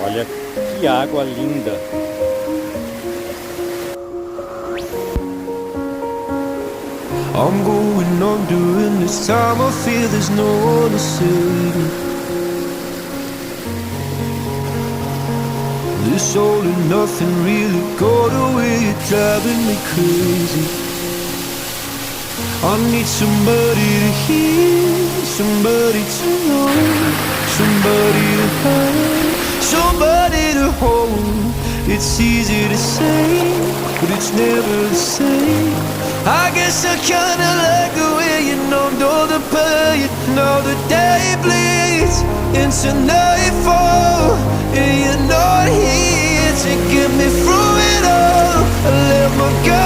Olha que água linda. I'm going on during this time. I feel there's no one to save me. This all and nothing really got away. You're driving me crazy. I need somebody to hear, somebody to know, somebody to have, somebody to hold. It's easy to say, but it's never the same. I guess I kinda like the way you numbed all the pain. Now the day bleeds into nightfall, and you're not here to get me through it all. I let my guard